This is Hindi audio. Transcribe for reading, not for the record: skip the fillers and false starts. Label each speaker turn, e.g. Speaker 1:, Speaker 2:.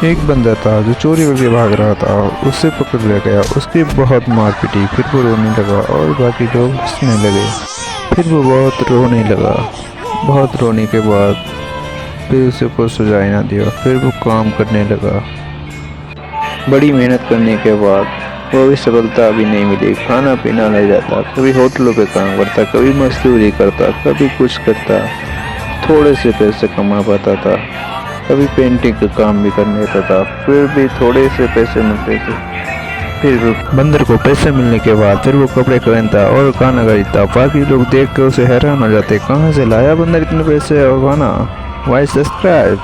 Speaker 1: एक बंदा था जो चोरी करके भाग रहा था, उसे पकड़ लिया गया। उसकी बहुत मार पीटी, फिर वो रोने लगा और बाकी लोग हंसने लगे। फिर वो बहुत रोने लगा। बहुत रोने के बाद फिर उसे कोई सुझाई ना दिया। फिर वो काम करने लगा। बड़ी मेहनत करने के बाद वो भी सफलता अभी नहीं मिली। खाना पीना ले जाता, कभी होटलों पे काम करता, कभी मजदूरी करता, कभी कुछ करता। थोड़े से पैसे कमा पाता था, कभी पेंटिंग का काम भी कर लेता था, फिर भी थोड़े से पैसे मिलते थे। फिर वो बंदर को पैसे मिलने के बाद फिर वो कपड़े खरीदता और खाना खरीदता। बाकी लोग देख कर उसे हैरान हो जाते, कहाँ से लाया बंदर इतने पैसे और खाना। वाई सब्सक्राइब।